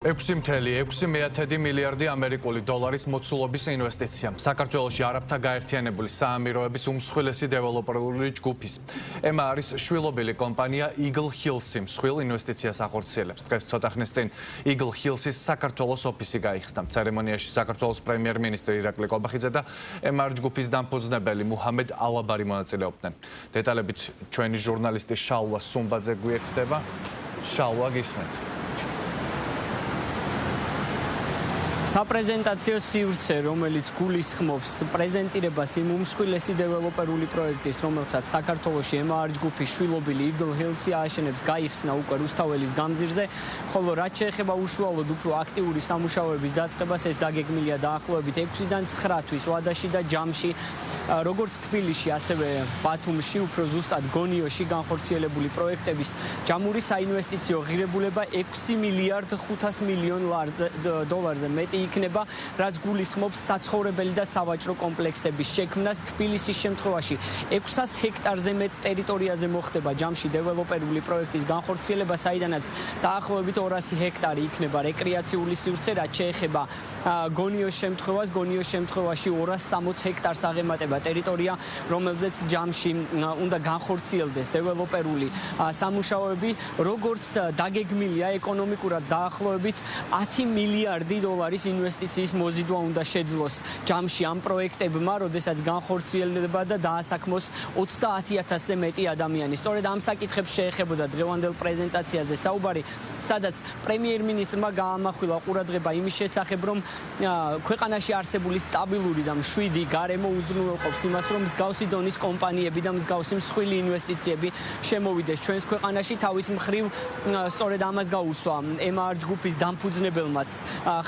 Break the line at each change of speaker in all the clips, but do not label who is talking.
6.6 მილიარდი ამერიკული დოლარის მოცულობის ინვესტიცია. საქართველოში არაბთა გაერთიანებული საამიროების უმსხვილესი დეველოპერული ჯგუფის. ემა არის შვილობილი კომპანია Eagle Hills-ი მსხვილ ინვესტიციას ახორციელებს. დღეს ცოტა ხნის წინ Eagle Hills-ის საქართველოს ოფისი გაიხსნა. ცერემონიაში საქართველოს პრემიერ-მინისტრი ირაკლი კობახიძე და ემა ჯგუფის დამფუძნებელი მუჰამედ ალაბარი მონაწილეობდნენ. დეტალებით ჩვენი ჟურნალისტი შალვა სუმბაძე გვერდდება. შალვა, გისმენთ.
საპრეზენტაციო სივრცე, რომელიც გულისხმობს პრეზენტირებას იმ უმსხვილესი დეველოპერული პროექტის, რომელსაც საქართველოში MR ჯგუფის შვილობილი Eagle Hills-ი ააშენებს, გაიხსნა უკვე რუსთაველის გამზირზე, ხოლო რაც შეეხება უშუალოდ უფრო აქტიური სამუშაოების დაწყებას, ეს დაგეგმილია დაახლოებით 6-დან 9 თვის ვადაში და ჯამში, როგორც თბილისში, ასევე ბათუმში, უფრო ზუსტად გონიოში განხორციელებული პროექტების ჯამური საინვესტიციო ღირებულება 6 მილიარდ 500 მილიონ დოლარზე მეტი იქნება, რაც გულისხმობს საცხოვრებელი და სავაჭრო კომპლექსების შექმნას. თბილისის შემთხვევაში 600 ჰექტარზე მეტ ტერიტორიაზე მოხდება ჯამში დეველოპერული პროექტის განხორციელება, საიდანაც დაახლოებით 200 ჰექტარი იქნება რეკრეაციული სივრცე, რაც შეეხება გონიოს შემთხვევას. გონიოს შემთხვევაში 260 ჰექტარს აღემატება ტერიტორია, რომელზეც ჯამში უნდა განხორციელდეს დეველოპერული სამუშაოები, როგორც დაგეგმილია ეკონომიკურად დაახლოებით 10 მილიარდი დოლარის ინვესტიციის მოზიდვა უნდა შეძლოს ჯამში ამ პროექტებმა, როდესაც განხორციელდება და დაასაქმოს 30,000-ზე მეტი ადამიანი. სწორედ ამ საკითხებს შეეხებოდა დღევანდელ პრეზენტაციაზე საუბარი, სადაც პრემიერ-მინისტრმა გაამახვილა ყურადღება იმის შესახებ, რომ ქვეყანაში არსებული სტაბილური და მშვიდი გარემო უზრუნველყოფს იმას, რომ მსგავსი დონის კომპანიები და მსგავსი მსხვილი ინვესტიციები შემოვიდეს ჩვენს ქვეყანაში. თავის მხრივ სწორედ ამას გაუსვა MR ჯგუფის დამფუძნებელმაც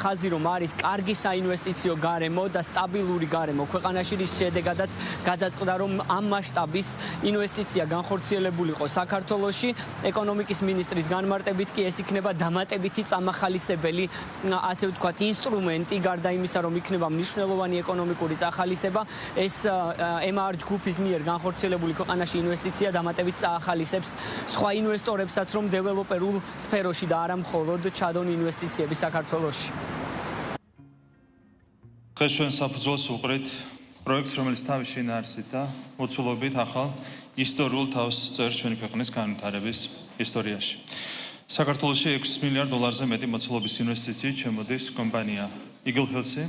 ხაზი, რომ არის კარგი საინვესტიციო გარემო და სტაბილური გარემო ქვეყანაში, რის შედეგადაც გადაწყდა, რომ ამ მასშტაბის ინვესტიცია განხორციელებულიყო საქართველოში. ეკონომიკის მინისტრის განმარტებით კი ეს იქნება დამატებითი წამახალისებელი, ასე ვთქვათ, ინსტრუმენტი, გარდა იმისა, რომ იქნება მნიშვნელოვანი ეკონომიკური წახალისება, ეს MR ჯგუფის მიერ განხორციელებული ქვეყანაში ინვესტიცია დამატებით წაახალისებს სხვა ინვესტორებსაც, რომ დეველოპერულ სფეროში და არა მხოლოდ ჩადონ ინვესტიციები საქართველოში.
დღეს ჩვენ საფუძველს უყრით პროექტს, რომელიც თავის შინაარსით და მოცულობით ახალ ისტორიულ თავს წერს ჩვენი ქვეყნის განვითარების ისტორიაში. საქართველოში 6 მილიარდ დოლარზე მეტი მოცულობის ინვესტიციით შემოდის კომპანია Eagle Hills-ი,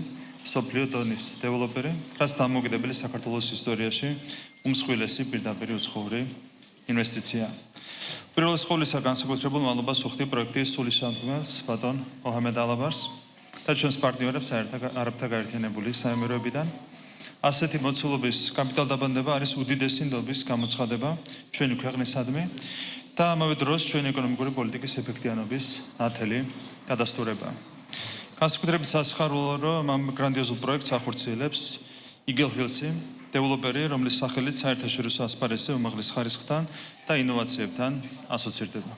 მსოფლიო დონის დეველოპერი, რაც დამოუკიდებელი საქართველოს ისტორიაში უმსხვილესი პირდაპირ უცხოური ინვესტიცია. პირველი სკოლისა განსაკუთრებულ მადლობას ვუხდი პროექტის სულისჩამდგმელს ბატონ მუჰამედ ალაბარს და ჩვენს პარტნიორებს არაბთა გაერთიანებული საამიროებიდან. ასეთი მოცულობის კაპიტალდაბანდება არის უდიდესი ნდობის გამოცხადება ჩვენი ქვეყნისადმი და ამავე დროს ჩვენი ეკონომიკური პოლიტიკის ეფექტიანობის ნათელი გადასტურება. განსაკუთრებით სასიხარულო, რომ ამ გრანდიოზულ პროექტს ახორციელებს Eagle Hills-ი, დეველოპერი, რომლის სახელით საერთაშორისო ასპარეზზე უმაღლეს ხარისხთან და ინოვაციებთან ასოცირდება.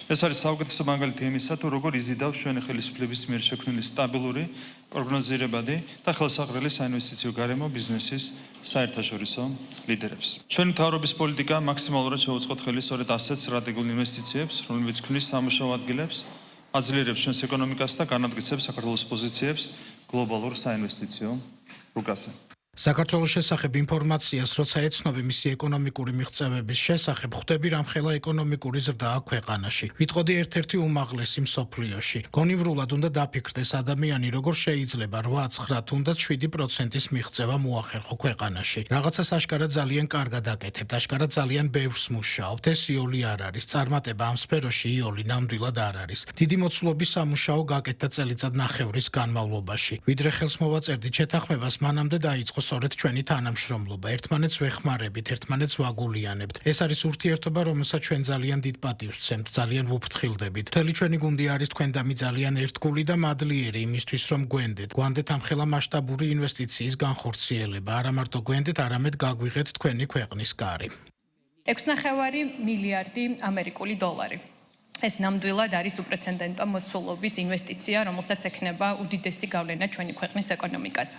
ეს არის საუკეთესო მაგალითი იმისა, თუ როგორ იზიდავს ჩვენი ხელისუფლების მიერ შექმნილი სტაბილური, პროგნოზირებადი და ხელსაყრელი საინვესტიციო გარემო ბიზნესის საერთაშორისო ლიდერებს. ჩვენი მთავრობის პოლიტიკა მაქსიმალურად შეუწყოთ ხელი სწორედ ასეთ სტრატეგიულ ინვესტიციებს, რომლებიც ქმნის სამუშაო ადგილებს, აძლიერებს ჩვენს ეკონომიკას და განადგურებს საქართველოს პოზიციებს გლობალურ საინვესტიციო რუკაზე.
საქართველოს შესახებ ინფორმაციას, როცა ეცნობი მისი ეკონომიკური მიღწევების შესახებ, ხვდები რამხელა ეკონომიკური ზრდაა ქვეყანაში. ვიტყოდი ერთ-ერთი უმაღლესი მსოფლიოში. გონივრულად უნდა დაფიქრდეს ადამიანი, როგორ შეიძლება 8-9 თუნდაც 7%-ის მიღწევა მოახერხო ქვეყანაში. რაღაცას აშკარად ძალიან კარგად აკეთებთ, აშკარად ძალიან ბევრს მუშაობთ. ეს იოლი არ არის. წარმატება ამ სფეროში იოლი ნამდვილად არ არის. დიდი მოცულობის სამუშაო გაკეთდა წელიწად ნახევრის განმავლობაში. ვიდრე ხელს მოვაწერდით შეთანხმებას, მანამდე დაიწყო სწორედ ჩვენი თანამშრომლობა. ერთმანეთს ვეხმარებით, ერთმანეთს ვაგულიანებთ. ეს არის ურთიერთობა, რომელსაც ჩვენ ძალიან დიდ პატივს ვცემთ, ძალიან ვუფრთხილდებით. მთელი ჩვენი გუნდი არის თქვენდამი ძალიან ერთგული და მადლიერი იმისთვის, რომ გვანდეთ ამხელა მასშტაბური ინვესტიციის განხორციელება. არა მარტო გვენდეთ, არამედ გაგვიღეთ თქვენი ქვეყნის კარი.
6,5 მილიარდი ამერიკული დოლარი. ეს ნამდვილად არის უპრეცედენტო მოცულობის ინვესტიცია, რომელსაც ექნება უდიდესი გავლენა ჩვენი ქვეყნის ეკონომიკაზე.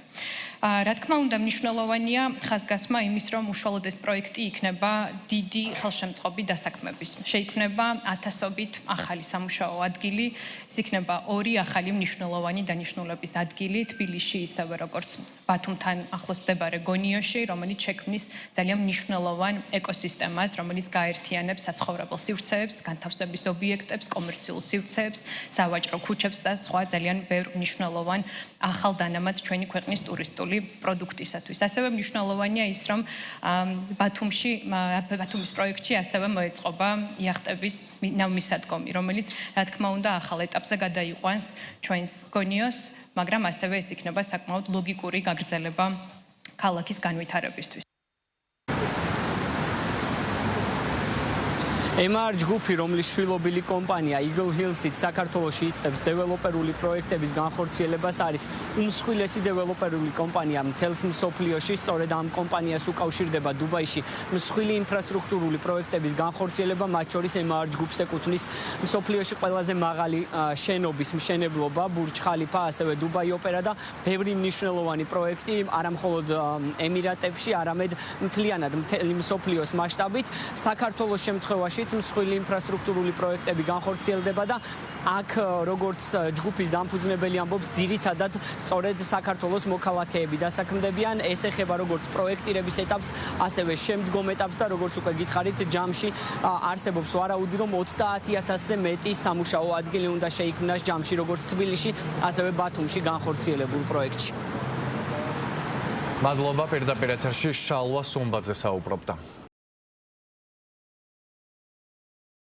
რა თქმა უნდა, მნიშვნელოვანია ხაზგასმა იმის, რომ უშუალოდ ეს პროექტი იქნება დიდი ხელშემწყობი დასაქმების. შეიქმნება ათასობით ახალი სამუშაო ადგილი, ეს იქნება ორი ახალი მნიშვნელოვანი დანიშნულების ადგილი თბილისში, ისევე როგორც ბათუმთან ახლოს მდებარე გონიოში, რომელიც შექმნის ძალიან მნიშვნელოვან ეკოსისტემას, რომელიც გაერთიანებს საცხოვრებელ სივრცეებს, განთავსების ობიექტებს, კომერციულ სივრცეებს, სავაჭრო ქუჩებს და სხვა ძალიან ბევრ მნიშვნელოვან ახალ დანამატს ჩვენი ქვეყნის ტურისტული პროდუქტისათვის. ასევე მნიშვნელოვანია ის, რომ ბათუმის პროექტში ასევე მოეწყობა იახტების ნავმისადგომი, რომელიც რა თქმა უნდა ახალ ეტაპზე გადაიყვანს ჩვენს გონიოს, მაგრამ ასევე ეს იქნება საკმაოდ ლოგიკური გაგრძელება ქალაქის განვითარებისთვის.
MR ჯგუფი, რომლის შვილობილი კომპანია Eagle Hills-ით საქართველოში იწყებს დეველოპერული პროექტების განხორციელებას, არის უმსხვილესი დეველოპერული კომპანია მთელს მსოფლიოში. სწორედ ამ კომპანიას უკავშირდება დუბაიში მსხვილი ინფრასტრუქტურული პროექტების განხორციელება, მათ შორის MR ჯგუფს ეკუთვნის მსოფლიოში ყველაზე მაღალი შენობის მშენებლობა, ბურჯ ხალიფა, ასევე დუბაი ოპერა და ბევრი მნიშვნელოვანი პროექტი, არა მხოლოდ ემირატებში, არამედ მთლიანად მთელი მსოფლიოს მასშტაბით. საქართველოს შემთხვევაში მსხვილი ინფრასტრუქტურული პროექტები განხორციელდება და აქ როგორც ჯგუფის დამფუძნებელი ამბობს, ძირითადად სწორედ საქართველოს მოქალაქეები დასაქმდებიან. ეს ეხება როგორც პროექტირების ეტაპს, ასევე შემდგომ ეტაპს და როგორც უკვე გითხარით, ჯამში არსებობს ვარაუდი, რომ 30,000-ზე მეტი სამუშაო ადგილი უნდა შეიქმნას ჯამში, როგორც თბილისში, ასევე ბათუმში განხორციელებულ პროექტში.
მადლობა, პირდაპირ ეთერში შალვა სუმბაძე საუბრობდა.